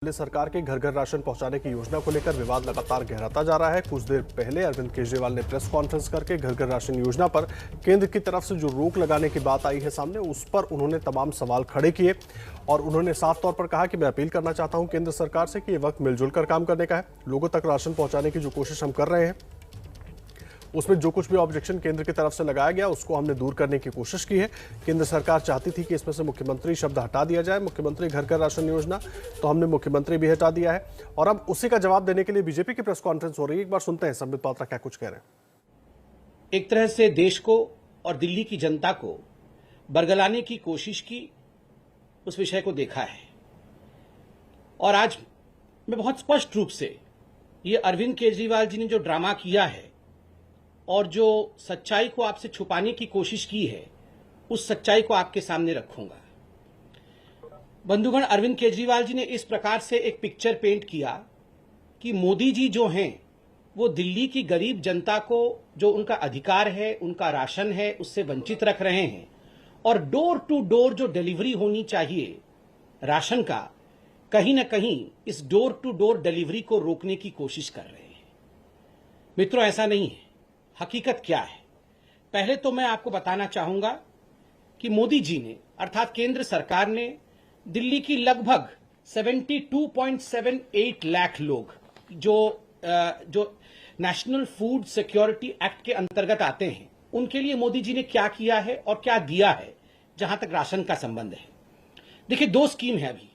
दिल्ली सरकार के घर घर राशन पहुंचाने की योजना को लेकर विवाद लगातार गहराता जा रहा है। कुछ देर पहले अरविंद केजरीवाल ने प्रेस कॉन्फ्रेंस करके घर घर राशन योजना पर केंद्र की तरफ से जो रोक लगाने की बात आई है सामने, उस पर उन्होंने तमाम सवाल खड़े किए और उन्होंने साफ तौर पर कहा कि मैं अपील करना चाहता हूं केंद्र सरकार से कि ये वक्त मिलजुल कर काम करने का है। लोगों तक राशन पहुंचाने की जो कोशिश हम कर रहे हैं उसमें जो कुछ भी ऑब्जेक्शन केंद्र की तरफ से लगाया गया उसको हमने दूर करने की कोशिश की है। केंद्र सरकार चाहती थी कि इसमें से मुख्यमंत्री शब्द हटा दिया जाए, मुख्यमंत्री घर घर राशन योजना, तो हमने मुख्यमंत्री भी हटा दिया है। और अब उसी का जवाब देने के लिए बीजेपी की प्रेस कॉन्फ्रेंस हो रही है। एक बार सुनते हैं संबित पात्रा क्या कुछ कह रहे हैं। एक तरह से देश को और दिल्ली की जनता को बरगलाने की कोशिश की, उस विषय को देखा है। और आज मैं बहुत स्पष्ट रूप से ये अरविंद केजरीवाल जी ने जो ड्रामा किया है और जो सच्चाई को आपसे छुपाने की कोशिश की है, उस सच्चाई को आपके सामने रखूंगा। बंधुगण, अरविंद केजरीवाल जी ने इस प्रकार से एक पिक्चर पेंट किया कि मोदी जी जो हैं वो दिल्ली की गरीब जनता को जो उनका अधिकार है, उनका राशन है, उससे वंचित रख रहे हैं और डोर टू डोर जो डिलीवरी होनी चाहिए राशन का, कहीं ना कहीं इस डोर टू डोर डिलीवरी को रोकने की कोशिश कर रहे हैं। मित्रों, ऐसा नहीं है। हकीकत क्या है? पहले तो मैं आपको बताना चाहूंगा कि मोदी जी ने अर्थात केंद्र सरकार ने दिल्ली की लगभग 72.78 लाख लोग जो नेशनल फूड सिक्योरिटी एक्ट के अंतर्गत आते हैं, उनके लिए मोदी जी ने क्या किया है और क्या दिया है जहां तक राशन का संबंध है। देखिए, दो स्कीम है अभी।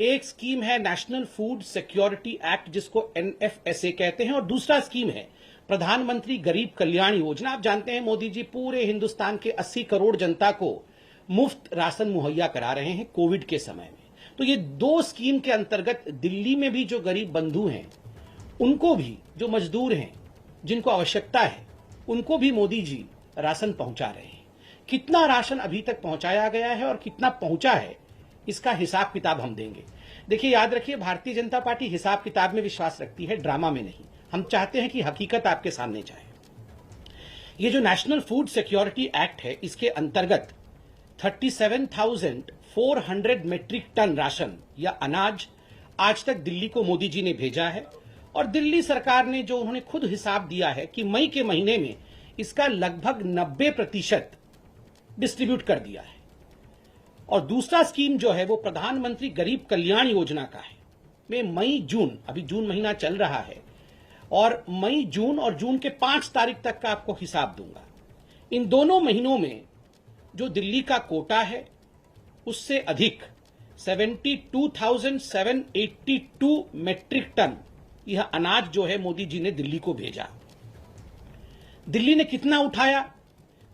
एक स्कीम है नेशनल फूड सिक्योरिटी एक्ट, जिसको NFSA कहते हैं, और दूसरा स्कीम है प्रधानमंत्री गरीब कल्याण योजना। आप जानते हैं मोदी जी पूरे हिंदुस्तान के 80 करोड़ जनता को मुफ्त राशन मुहैया करा रहे हैं कोविड के समय में। तो ये दो स्कीम के अंतर्गत दिल्ली में भी जो गरीब बंधु हैं, उनको भी, जो मजदूर हैं, जिनको आवश्यकता है, उनको भी मोदी जी राशन पहुंचा रहे हैं। कितना राशन अभी तक पहुंचाया गया है और कितना पहुंचा है, इसका हिसाब किताब हम देंगे। देखिए, याद रखिए, भारतीय जनता पार्टी हिसाब किताब में विश्वास रखती है, ड्रामा में नहीं। हम चाहते हैं कि हकीकत आपके सामने जाए। ये जो नेशनल फूड सिक्योरिटी एक्ट है, इसके अंतर्गत 37,400 मीट्रिक टन राशन या अनाज आज तक दिल्ली को मोदी जी ने भेजा है। और दिल्ली सरकार ने जो उन्होंने खुद हिसाब दिया है कि मई के महीने में इसका लगभग 90% डिस्ट्रीब्यूट कर दिया है। और दूसरा स्कीम जो है वो प्रधानमंत्री गरीब कल्याण योजना का है। में मई जून, अभी जून महीना चल रहा है, और मई जून और जून के 5 तारीख तक का आपको हिसाब दूंगा। इन दोनों महीनों में जो दिल्ली का कोटा है उससे अधिक 72,782 मीट्रिक टन यह अनाज जो है मोदी जी ने दिल्ली को भेजा। दिल्ली ने कितना उठाया?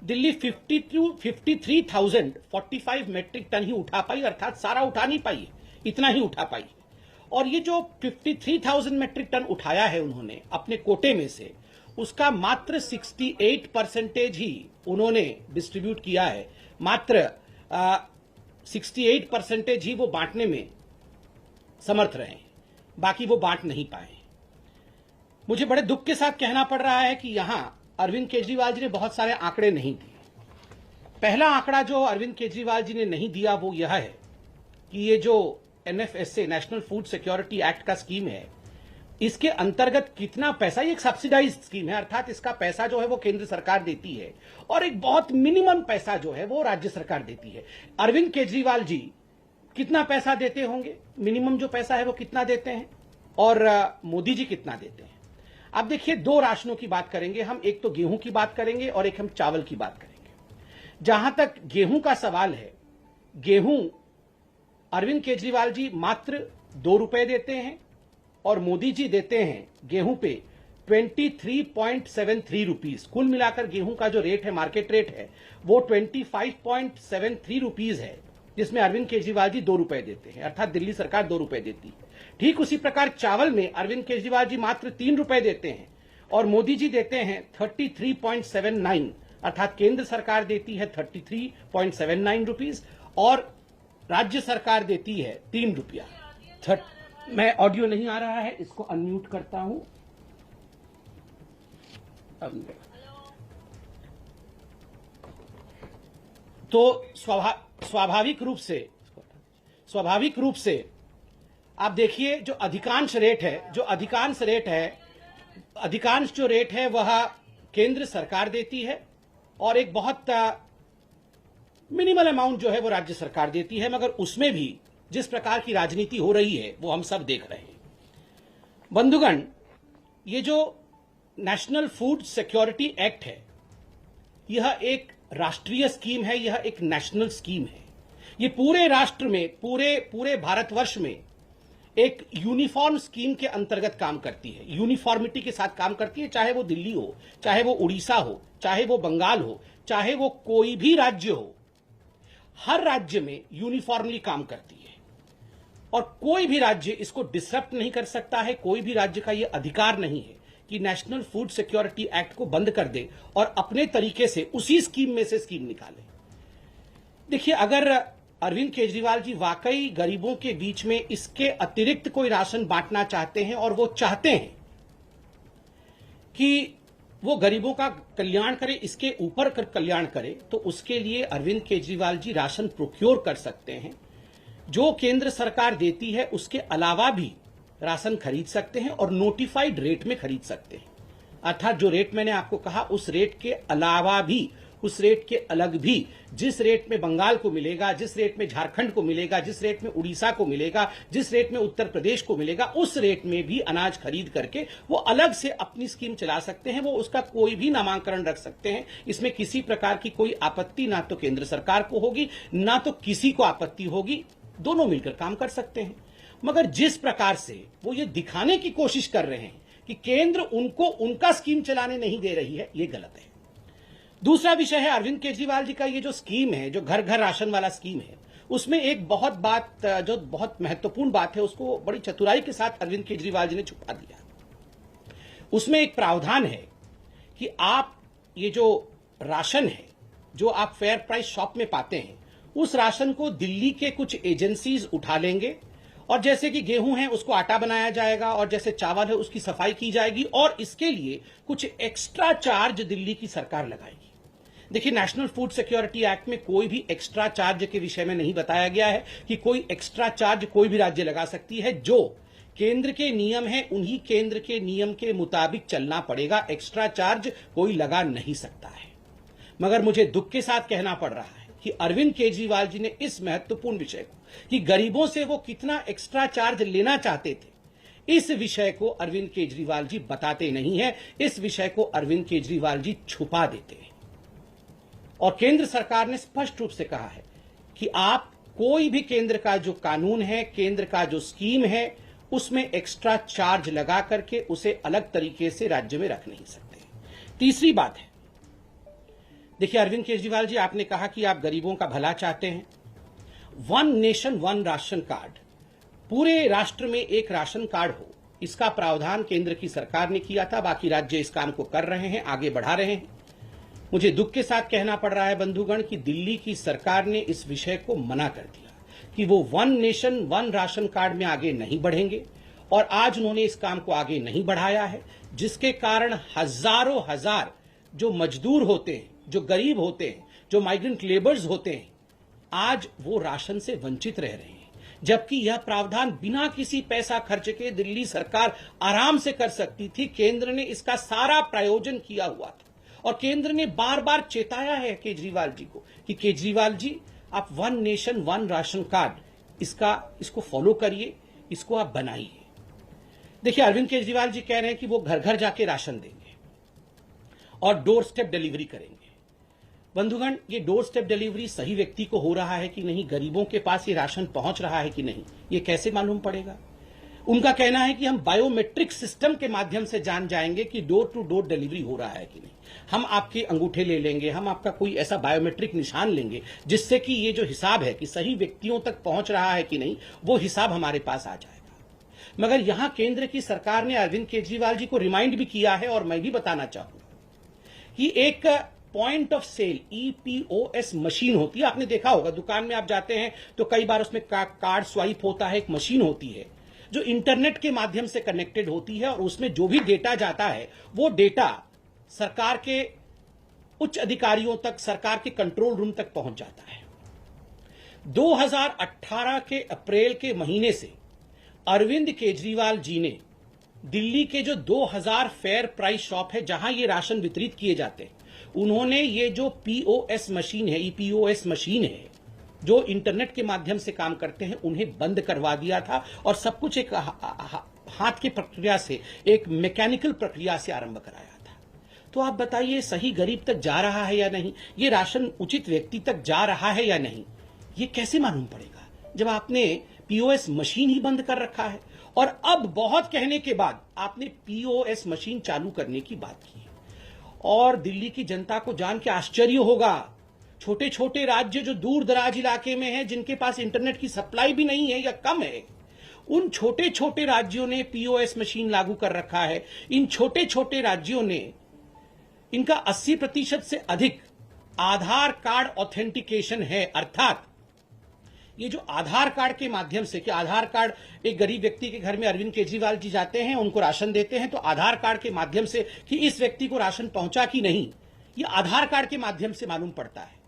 दिल्ली 53,045 मीट्रिक टन ही उठा पाई, अर्थात सारा उठा नहीं पाई, इतना ही उठा पाई। और ये जो 53,000 मीट्रिक टन उठाया है उन्होंने अपने कोटे में से, उसका मात्र 68% ही उन्होंने डिस्ट्रीब्यूट किया है। मात्र 68% ही वो बांटने में समर्थ रहे, बाकी वो बांट नहीं पाए। मुझे बड़े दुख के साथ कहना पड़ रहा है कि यहां अरविंद केजरीवाल जी ने बहुत सारे आंकड़े नहीं दिए। पहला आंकड़ा जो अरविंद केजरीवाल जी ने नहीं दिया वो यह है कि ये जो NFSA national food security act का स्कीम है, इसके अंतर्गत कितना पैसा, ये एक सब्सिडाइज्ड स्कीम है, अर्थात इसका पैसा जो है वो केंद्र सरकार देती है और एक बहुत मिनिमम पैसा जो है वो राज्य सरकार देती है। अरविंद केजरीवाल जी कितना पैसा देते होंगे, मिनिमम जो पैसा है वो कितना देते हैं, और मोदी जी कितना देते हैं? अब देखिए, दो राशनों की बात करेंगे हम। एक तो गेहूं की बात करेंगे और एक हम चावल की बात करेंगे। जहां तक गेहूं का सवाल है, गेहूं अरविंद केजरीवाल जी मात्र 2 रुपए देते हैं और मोदी जी देते हैं गेहूं पे 23.73 रुपीज। कुल मिलाकर गेहूं का जो रेट है, मार्केट रेट है, वो 25.73 रुपीज है, जिसमें अरविंद केजरीवाल जी 2 रुपए देते हैं, अर्थात दिल्ली सरकार 2 रुपए देती है। ठीक उसी प्रकार चावल में अरविंद केजरीवाल जी मात्र 3 रुपए देते हैं और मोदी जी देते हैं 33.79, अर्थात केंद्र सरकार देती है 33.79 रुपीज और राज्य सरकार देती है 3 रुपया। मैं ऑडियो नहीं आ रहा है, इसको अनम्यूट करता हूं। तो स्वाभाविक रूप से आप देखिए जो अधिकांश रेट है वह केंद्र सरकार देती है और एक बहुत मिनिमल अमाउंट जो है वो राज्य सरकार देती है, मगर उसमें भी जिस प्रकार की राजनीति हो रही है वो हम सब देख रहे हैं। बंधुगण, ये जो नेशनल फूड सिक्योरिटी एक्ट है, यह एक राष्ट्रीय स्कीम है, यह एक नेशनल स्कीम है। ये पूरे राष्ट्र में, पूरे भारतवर्ष में एक यूनिफॉर्म स्कीम के अंतर्गत काम करती है, यूनिफॉर्मिटी के साथ काम करती है, चाहे वो दिल्ली हो, चाहे वो उड़ीसा हो, चाहे वो बंगाल हो, चाहे वो कोई भी राज्य हो, हर राज्य में यूनिफॉर्मली काम करती है और कोई भी राज्य इसको डिसरप्ट नहीं कर सकता है। कोई भी राज्य का यह अधिकार नहीं है कि नेशनल फूड सिक्योरिटी एक्ट को बंद कर दे और अपने तरीके से उसी स्कीम में से स्कीम निकाले। देखिए, अगर अरविंद केजरीवाल जी वाकई गरीबों के बीच में इसके अतिरिक्त कोई राशन बांटना चाहते हैं और वो चाहते हैं कि वो गरीबों का कल्याण करे, इसके ऊपर कल्याण करे, तो उसके लिए अरविंद केजरीवाल जी राशन प्रोक्योर कर सकते हैं। जो केंद्र सरकार देती है उसके अलावा भी राशन खरीद सकते हैं और नोटिफाइड रेट में खरीद सकते हैं। अर्थात जो रेट मैंने आपको कहा उस रेट के अलावा भी, उस रेट के अलग भी, जिस रेट में बंगाल को मिलेगा, जिस रेट में झारखंड को मिलेगा, जिस रेट में उड़ीसा को मिलेगा, जिस रेट में उत्तर प्रदेश को मिलेगा, उस रेट में भी अनाज खरीद करके वो अलग से अपनी स्कीम चला सकते हैं। वो उसका कोई भी नामांकन रख सकते हैं। इसमें किसी प्रकार की कोई आपत्ति ना तो केंद्र सरकार को होगी, ना तो किसी को आपत्ति होगी। दोनों मिलकर काम कर सकते हैं। मगर जिस प्रकार से वो ये दिखाने की कोशिश कर रहे हैं कि केंद्र उनको उनका स्कीम चलाने नहीं दे रही है, ये गलत है। दूसरा विषय है अरविंद केजरीवाल जी का ये जो स्कीम है, जो घर घर राशन वाला स्कीम है, उसमें एक जो बहुत महत्वपूर्ण बात है, उसको बड़ी चतुराई के साथ अरविंद केजरीवाल जी ने छुपा दिया। उसमें एक प्रावधान है कि आप ये जो राशन है, जो आप फेयर प्राइस शॉप में पाते हैं, उस राशन को दिल्ली के कुछ एजेंसीज उठा लेंगे और जैसे कि गेहूं है उसको आटा बनाया जाएगा और जैसे चावल है उसकी सफाई की जाएगी और इसके लिए कुछ एक्स्ट्रा चार्ज दिल्ली की सरकार लगाएगी। देखिए, नेशनल फूड सिक्योरिटी एक्ट में कोई भी एक्स्ट्रा चार्ज के विषय में नहीं बताया गया है कि कोई एक्स्ट्रा चार्ज कोई भी राज्य लगा सकती है। जो केंद्र के नियम है उन्हीं केंद्र के नियम के मुताबिक चलना पड़ेगा। एक्स्ट्रा चार्ज कोई लगा नहीं सकता है। मगर मुझे दुख के साथ कहना पड़ रहा है कि अरविंद केजरीवाल जी ने इस महत्वपूर्ण विषय को, कि गरीबों से वो कितना एक्स्ट्रा चार्ज लेना चाहते थे, इस विषय को अरविंद केजरीवाल जी बताते नहीं है। इस विषय को अरविंद केजरीवाल जी छुपा देते हैं। और केंद्र सरकार ने स्पष्ट रूप से कहा है कि आप कोई भी केंद्र का जो कानून है, केंद्र का जो स्कीम है, उसमें एक्स्ट्रा चार्ज लगा करके उसे अलग तरीके से राज्य में रख नहीं सकते। तीसरी बात है, देखिए अरविंद केजरीवाल जी, आपने कहा कि आप गरीबों का भला चाहते हैं। One nation one ration card, पूरे राष्ट्र में एक राशन कार्ड हो, इसका प्रावधान केंद्र की सरकार ने किया था। बाकी राज्य इस काम को कर रहे हैं, आगे बढ़ा रहे हैं। मुझे दुख के साथ कहना पड़ रहा है बंधुगण कि दिल्ली की सरकार ने इस विषय को मना कर दिया कि वो one nation one ration card में आगे नहीं बढ़ेंगे और आज उन्होंने इस काम को आगे नहीं बढ़ाया है, जिसके कारण हजारों हजार जो मजदूर होते हैं, जो गरीब होते हैं, जो माइग्रेंट लेबर्स होते हैं, आज वो राशन से वंचित रह रहे हैं। जबकि यह प्रावधान बिना किसी पैसा खर्च के दिल्ली सरकार आराम से कर सकती थी। केंद्र ने इसका सारा प्रायोजन किया हुआ था और केंद्र ने बार बार चेताया है केजरीवाल जी को कि केजरीवाल जी, आप one nation one ration card इसको फॉलो करिए, इसको आप बनाइए। देखिए, अरविंद केजरीवाल जी कह रहे हैं कि वो घर घर जाके राशन देंगे और डोर स्टेप डिलीवरी करेंगे। बंधुगण, ये डोर स्टेप डिलीवरी सही व्यक्ति को हो रहा है कि नहीं, गरीबों के पास ये राशन पहुंच रहा है कि नहीं, ये कैसे मालूम पड़ेगा? उनका कहना है कि हम बायोमेट्रिक सिस्टम के माध्यम से जान जाएंगे कि डोर टू डोर डिलीवरी हो रहा है कि नहीं। हम आपके अंगूठे ले लेंगे, हम आपका कोई ऐसा बायोमेट्रिक निशान लेंगे जिससे कि ये जो हिसाब है कि सही व्यक्तियों तक पहुंच रहा है कि नहीं, वो हिसाब हमारे पास आ जाएगा। मगर यहां केंद्र की सरकार ने अरविंद केजरीवाल जी को रिमाइंड भी किया है और मैं भी बताना चाहूंगा कि एक point of sale EPOS machine होती है। आपने देखा होगा, दुकान में आप जाते हैं तो कई बार उसमें कार्ड स्वाइप होता है। एक मशीन होती है जो इंटरनेट के माध्यम से कनेक्टेड होती है और उसमें जो भी डेटा जाता है वो डेटा सरकार के उच्च अधिकारियों तक, सरकार के कंट्रोल रूम तक पहुंच जाता है। 2018 के अप्रैल के महीने से अरविंद केजरीवाल जी ने दिल्ली के जो 2000 फेयर प्राइस शॉप है जहां ये राशन वितरित किए जाते हैं, उन्होंने ये जो पीओएस मशीन है, ईपीओएस मशीन है जो इंटरनेट के माध्यम से काम करते हैं, उन्हें बंद करवा दिया था और सब कुछ एक हाथ की प्रक्रिया से, एक मैकेनिकल प्रक्रिया से आरंभ कराया था। तो आप बताइए, सही गरीब तक जा रहा है या नहीं, ये राशन उचित व्यक्ति तक जा रहा है या नहीं, ये कैसे मालूम पड़ेगा जब आपने पीओएस मशीन ही बंद कर रखा है। और अब बहुत कहने के बाद आपने पीओएस मशीन चालू करने की बात की है। और दिल्ली की जनता को जान के आश्चर्य होगा, छोटे छोटे राज्य जो दूर दराज इलाके में हैं, जिनके पास इंटरनेट की सप्लाई भी नहीं है या कम है, उन छोटे छोटे राज्यों ने पीओएस मशीन लागू कर रखा है। इन छोटे छोटे राज्यों ने इनका 80% से अधिक आधार कार्ड ऑथेंटिकेशन है। अर्थात ये जो आधार कार्ड के माध्यम से, कि आधार कार्ड एक गरीब व्यक्ति के घर में अरविंद केजरीवाल जी जाते हैं, उनको राशन देते हैं, तो आधार कार्ड के माध्यम से कि इस व्यक्ति को राशन पहुंचा कि नहीं, ये आधार कार्ड के माध्यम से मालूम पड़ता है।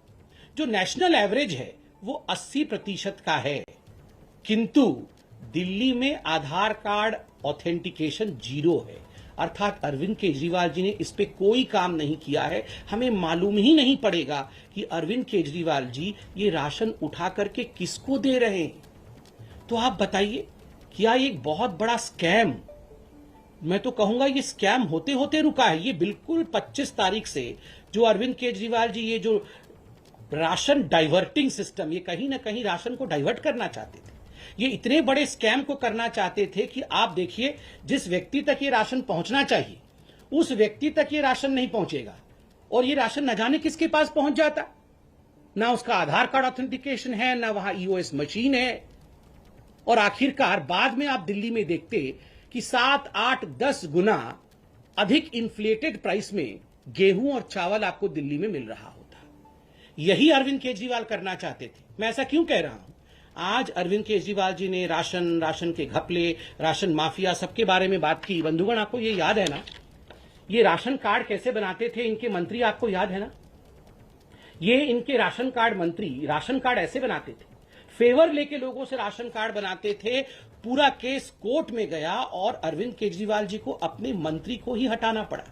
जो नेशनल एवरेज है वो 80% का है, किंतु दिल्ली में आधार कार्ड ऑथेंटिकेशन 0 है। अर्थात अरविंद केजरीवाल जी ने इस पे कोई काम नहीं किया है। हमें मालूम ही नहीं पड़ेगा कि अरविंद केजरीवाल जी ये राशन उठा करके किसको दे रहे हैं। तो आप बताइए, क्या ये एक बहुत बड़ा स्कैम, मैं तो कहूंगा ये स्कैम होते होते रुका है। ये बिल्कुल 25 तारीख से जो अरविंद केजरीवाल जी ये जो राशन डाइवर्टिंग सिस्टम, ये कहीं ना कहीं राशन को डाइवर्ट करना चाहते थे। ये इतने बड़े स्कैम को करना चाहते थे कि आप देखिए, जिस व्यक्ति तक ये राशन पहुंचना चाहिए उस व्यक्ति तक ये राशन नहीं पहुंचेगा, और ये राशन न जाने किसके पास पहुंच जाता। ना उसका आधार कार्ड ऑथेंटिकेशन है, ना वहां ईओएस मशीन है। और आखिरकार बाद में आप दिल्ली में देखते कि 7, 8, 10 गुना अधिक इन्फ्लेटेड प्राइस में गेहूं और चावल आपको दिल्ली में मिल रहा होता। यही अरविंद केजरीवाल करना चाहते थे। मैं ऐसा क्यों कह रहा हूं? आज अरविंद केजरीवाल जी ने राशन के घपले, राशन माफिया, सबके बारे में बात की। बंधुगण, आपको ये याद है ना, ये राशन कार्ड कैसे बनाते थे इनके मंत्री, आपको याद है ना? ये इनके राशन कार्ड मंत्री राशन कार्ड ऐसे बनाते थे, फेवर लेके लोगों से राशन कार्ड बनाते थे। पूरा केस कोर्ट में गया और अरविंद केजरीवाल जी को अपने मंत्री को ही हटाना पड़ा।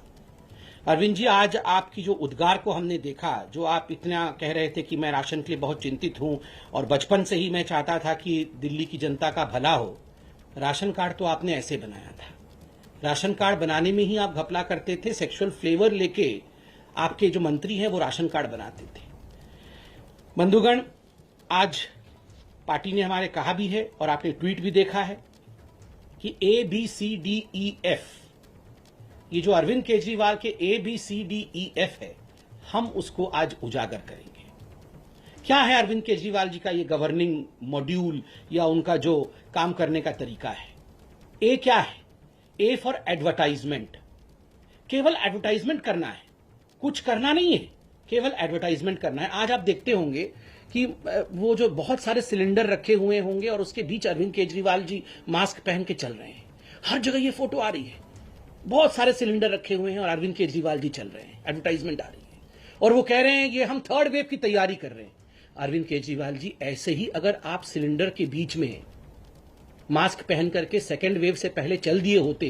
अरविंद जी, आज आपकी जो उद्गार को हमने देखा, जो आप इतना कह रहे थे कि मैं राशन के लिए बहुत चिंतित हूं और बचपन से ही मैं चाहता था कि दिल्ली की जनता का भला हो, राशन कार्ड तो आपने ऐसे बनाया था। राशन कार्ड बनाने में ही आप घपला करते थे, सेक्सुअल फ्लेवर लेके आपके जो मंत्री हैं वो राशन कार्ड बनाते थे। बंधुगण, आज पार्टी ने हमारे कहा भी है और आपने ट्वीट भी देखा है कि ABCDEF, ये जो अरविंद केजरीवाल के ABCDEF है, हम उसको आज उजागर करेंगे। क्या है अरविंद केजरीवाल जी का ये गवर्निंग मॉड्यूल या उनका जो काम करने का तरीका है? ए क्या है? ए फॉर एडवर्टाइजमेंट। केवल एडवर्टाइजमेंट करना है, कुछ करना नहीं है, केवल एडवर्टाइजमेंट करना है। आज आप देखते होंगे कि वो जो बहुत सारे सिलेंडर रखे हुए होंगे और उसके बीच अरविंद केजरीवाल जी मास्क पहन के चल रहे हैं। हर जगह ये फोटो आ रही है, बहुत सारे सिलेंडर रखे हुए हैं और अरविंद केजरीवाल जी चल रहे हैं, एडवर्टाइजमेंट आ रही है और वो कह रहे हैं ये हम 3rd वेव की तैयारी कर रहे हैं। अरविंद केजरीवाल जी, ऐसे ही अगर आप सिलेंडर के बीच में मास्क पहन करके 2nd वेव से पहले चल दिए होते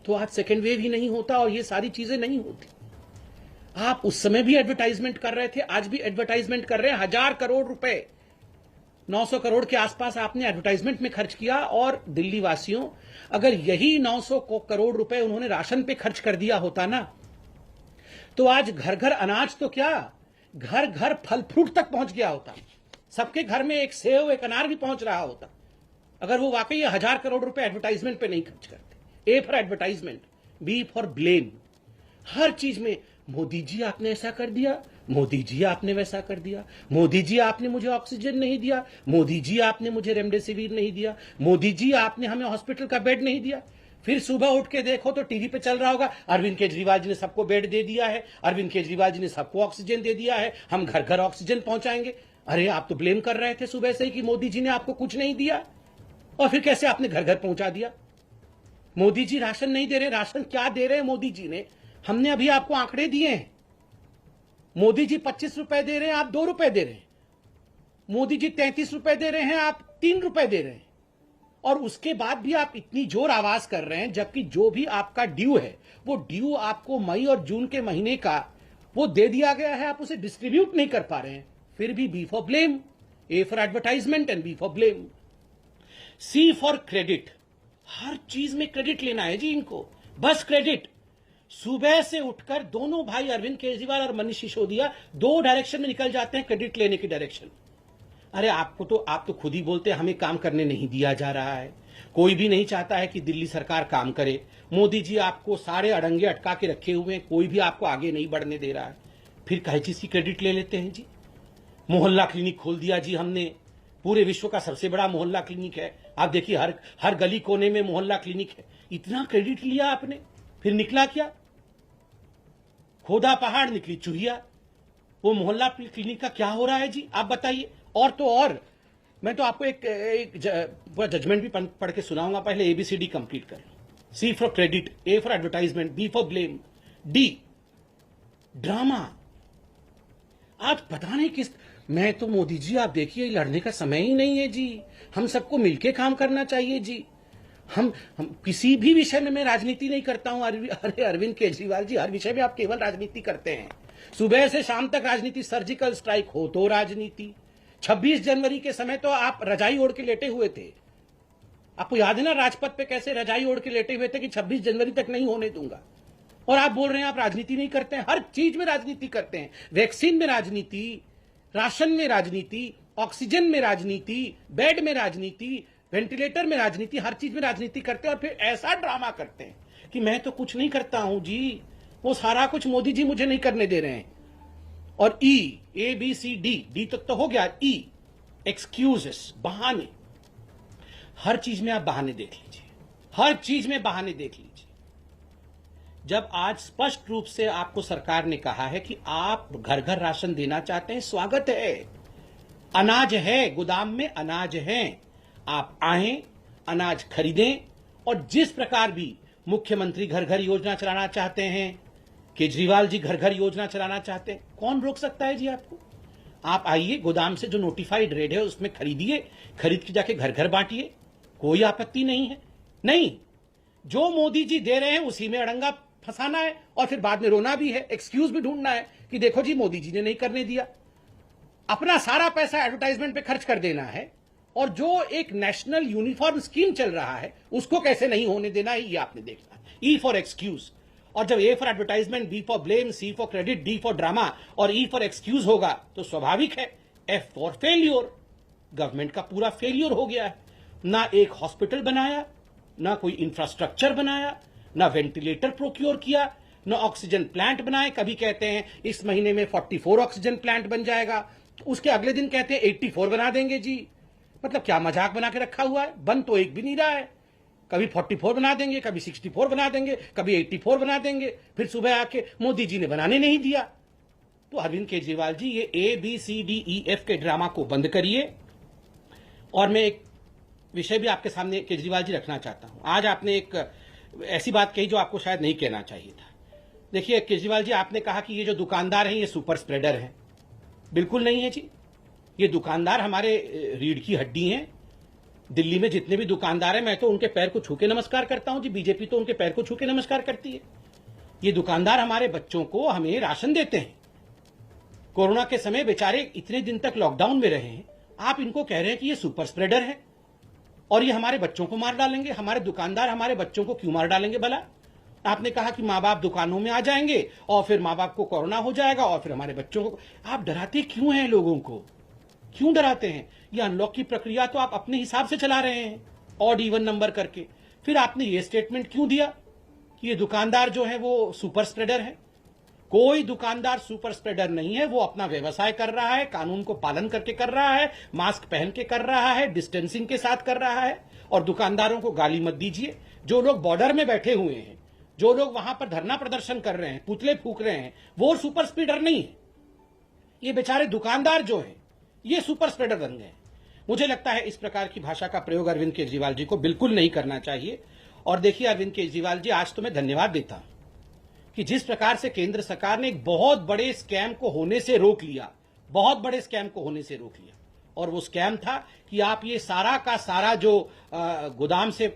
तो आज 2nd वेव ही नहीं होता और ये सारी चीजें नहीं होती। आप उस समय भी एडवर्टाइजमेंट कर रहे थे, आज भी एडवर्टाइजमेंट कर रहे हैं। 1000 करोड़ रुपए, 900 करोड़ के आसपास आपने एडवर्टाइजमेंट में खर्च किया। और दिल्ली वासियों, अगर यही 900 करोड़ रुपए उन्होंने राशन पे खर्च कर दिया होता ना, तो आज घर घर अनाज तो क्या, घर घर फल फ्रूट तक पहुंच गया होता। सबके घर में एक सेव, एक अनार भी पहुंच रहा होता, अगर वो वाकई 1000 करोड़ रुपए एडवर्टाइजमेंट पे नहीं खर्च करते। A for advertisement, B for blame. हर चीज में मोदी जी आपने ऐसा कर दिया, मोदी जी आपने वैसा कर दिया, मोदी जी आपने मुझे ऑक्सीजन नहीं दिया, मोदी जी आपने मुझे रेमडेसिविर नहीं दिया, मोदी जी आपने हमें हॉस्पिटल का बेड नहीं दिया। फिर सुबह उठ के देखो तो टीवी पे चल रहा होगा, अरविंद केजरीवाल जी ने सबको बेड दे दिया है, अरविंद केजरीवाल जी ने सबको ऑक्सीजन दे दिया है, हम घर घर ऑक्सीजन पहुंचाएंगे। अरे आप तो ब्लेम कर रहे थे सुबह से ही कि मोदी जी ने आपको कुछ नहीं दिया, और फिर कैसे आपने घर घर पहुंचा दिया? मोदी जी राशन नहीं दे रहे, राशन क्या दे रहे हैं मोदी जी ने? हमने अभी आपको आंकड़े दिए हैं। मोदी जी 25 रुपए दे रहे हैं, आप 2 रुपए दे रहे हैं। मोदी जी 33 रुपए दे रहे हैं, आप 3 रुपए दे रहे हैं। और उसके बाद भी आप इतनी जोर आवाज कर रहे हैं, जबकि जो भी आपका ड्यू है वो ड्यू आपको मई और जून के महीने का वो दे दिया गया है, आप उसे डिस्ट्रीब्यूट नहीं कर पा रहे हैं। फिर भी B for blame, A for advertisement and B for blame, C for credit. हर चीज में क्रेडिट लेना है जी इनको, बस क्रेडिट। सुबह से उठकर दोनों भाई अरविंद केजरीवाल और मनीष सिसोदिया दो डायरेक्शन में निकल जाते हैं, क्रेडिट लेने की डायरेक्शन। अरे आप तो खुद ही बोलते हैं हमें काम करने नहीं दिया जा रहा है, कोई भी नहीं चाहता है कि दिल्ली सरकार काम करे। मोदी जी आपको सारे अड़ंगे अटका के रखे हुए हैं, कोई भी आपको आगे नहीं बढ़ने दे रहा है, फिर काहे चीज की क्रेडिट ले लेते हैं जी। मोहल्ला क्लिनिक खोल दिया जी हमने, पूरे विश्व का सबसे बड़ा मोहल्ला क्लिनिक है। आप देखिए हर गली कोने में मोहल्ला क्लिनिक है। इतना क्रेडिट लिया आपने, फिर निकला क्या? खोदा पहाड़ निकली चुहिया। वो मोहल्ला क्लिनिक का क्या हो रहा है जी, आप बताइए। और तो और मैं तो आपको एक जजमेंट भी पढ़ के सुनाऊंगा, पहले एबीसीडी कंप्लीट करें। C for credit, A for advertisement, B for blame, D drama. आज पता नहीं किस, मैं तो मोदी जी आप देखिए लड़ने का समय ही नहीं है जी, हम सबको मिलके काम करना चाहिए जी। हम किसी भी विषय में मैं राजनीति नहीं करता हूं। अरे अरविंद केजरीवाल जी, हर विषय में आप केवल राजनीति करते हैं, सुबह से शाम तक राजनीति। सर्जिकल स्ट्राइक हो तो राजनीति, 26 जनवरी के समय तो आप रजाई ओढ़ के लेटे हुए थे। आपको याद है ना राजपथ पे कैसे रजाई ओढ़ के लेटे हुए थे कि 26 जनवरी तक नहीं होने दूंगा। और आप बोल रहे हैं आप राजनीति नहीं करते हैं। हर चीज में राजनीति करते हैं, वैक्सीन में राजनीति, राशन में राजनीति, ऑक्सीजन में राजनीति, बेड में राजनीति, वेंटिलेटर में राजनीति, हर चीज में राजनीति करते हैं। और फिर ऐसा ड्रामा करते हैं कि मैं तो कुछ नहीं करता हूं जी, वो सारा कुछ मोदी जी मुझे नहीं करने दे रहे हैं। और E, A B C D, D तक तो हो गया, ई एक्सक्यूजेस, बहाने। हर चीज में आप बहाने देख लीजिए, हर चीज में बहाने देख लीजिए। जब आज स्पष्ट रूप से आपको सरकार ने कहा है कि आप घर घर राशन देना चाहते हैं, स्वागत है। अनाज है, गोदाम में अनाज है, आप आए, अनाज खरीदें। और जिस प्रकार भी मुख्यमंत्री घर घर योजना चलाना चाहते हैं, केजरीवाल जी घर घर योजना चलाना चाहते हैं, कौन रोक सकता है जी आपको? आप आइए, गोदाम से जो नोटिफाइड रेट है उसमें खरीदिए, खरीद के जाके घर घर बांटिए, कोई आपत्ति नहीं है। नहीं, जो मोदी जी दे रहे हैं उसी में अड़ंगा फंसाना है और फिर बाद में रोना भी है, एक्सक्यूज भी ढूंढना है कि देखो जी मोदी जी ने नहीं करने दिया। अपना सारा पैसा एडवर्टाइजमेंट पे खर्च कर देना है, और जो एक नेशनल यूनिफॉर्म स्कीम चल रहा है उसको कैसे नहीं होने देना है, ये आपने देखना है। E for excuse. और जब A for advertisement, B for blame, C for credit, D for drama और ई फॉर एक्सक्यूज होगा तो स्वाभाविक है एफ फॉर फेल्योर। गवर्नमेंट का पूरा फेल्योर हो गया है। ना एक हॉस्पिटल बनाया, ना कोई इंफ्रास्ट्रक्चर बनाया, ना वेंटिलेटर प्रोक्योर किया, ना ऑक्सीजन प्लांट बनाए। कभी कहते हैं इस महीने में 44 ऑक्सीजन प्लांट बन जाएगा, उसके अगले दिन कहते हैं 84 बना देंगे जी। मतलब क्या मजाक बना के रखा हुआ है, बन तो एक भी नहीं रहा है। कभी 44 बना देंगे, कभी 64 बना देंगे, कभी 84 बना देंगे, फिर सुबह आके मोदी जी ने बनाने नहीं दिया। तो अरविंद केजरीवाल जी, ये A B C D E F के ड्रामा को बंद करिए। और मैं एक विषय भी आपके सामने केजरीवाल जी रखना चाहता हूं। आज आपने एक ऐसी बात कही जो आपको शायद नहीं कहना चाहिए था। देखिए केजरीवाल जी, आपने कहा कि ये जो दुकानदार हैं ये सुपर स्प्रेडर हैं। बिल्कुल नहीं है जी, ये दुकानदार हमारे रीढ़ की हड्डी हैं। दिल्ली में जितने भी दुकानदार हैं, मैं तो उनके पैर को छू के नमस्कार करता हूं जी, बीजेपी तो उनके पैर को छू के नमस्कार करती है। ये दुकानदार हमारे बच्चों को, हमें राशन देते हैं। कोरोना के समय बेचारे इतने दिन तक लॉकडाउन में रहे हैं, आप इनको कह रहे हैं कि ये सुपर स्प्रेडर है और ये हमारे बच्चों को मार डालेंगे। हमारे दुकानदार हमारे बच्चों को क्यों मार डालेंगे भला? आपने कहा कि माँ बाप दुकानों में आ जाएंगे और फिर माँ बाप को कोरोना हो जाएगा और फिर हमारे बच्चों को। आप डराते क्यों हैं लोगों को, क्यों डराते हैं? ये अनलॉक की प्रक्रिया तो आप अपने हिसाब से चला रहे हैं, ऑड इवन नंबर करके। फिर आपने ये स्टेटमेंट क्यों दिया कि ये दुकानदार जो है वो सुपर स्प्रेडर है? कोई दुकानदार सुपर स्प्रेडर नहीं है, वो अपना व्यवसाय कर रहा है, कानून को पालन करके कर रहा है, मास्क पहन के कर रहा है, डिस्टेंसिंग के साथ कर रहा है। और दुकानदारों को गाली मत दीजिए। जो लोग बॉर्डर में बैठे हुए हैं, जो लोग वहां पर धरना प्रदर्शन कर रहे हैं, पुतले फूक रहे हैं, वो सुपर स्प्रेडर नहीं है। ये बेचारे दुकानदार जो हैं ये सुपर स्प्रेडर बन गए। मुझे लगता है इस प्रकार की भाषा का प्रयोग अरविंद केजरीवाल जी को बिल्कुल नहीं करना चाहिए। और देखिए अरविंद केजरीवाल जी, आज तो मैं धन्यवाद देता हूं कि जिस प्रकार से केंद्र सरकार ने एक बहुत बड़े स्कैम को होने से रोक लिया, बहुत बड़े स्कैम को होने से रोक लिया, और वो स्कैम था कि आप ये सारा का सारा जो गोदाम से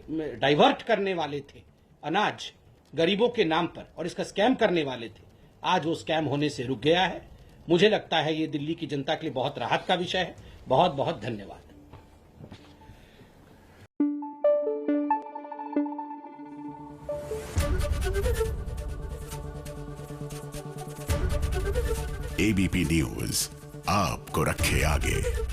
डाइवर्ट करने वाले थे अनाज गरीबों के नाम पर और इसका स्कैम करने वाले थे, आज वो स्कैम होने से रुक गया है। मुझे लगता है ये दिल्ली की जनता के लिए बहुत राहत का विषय है। बहुत बहुत धन्यवाद। एबीपी न्यूज आपको रखे आगे।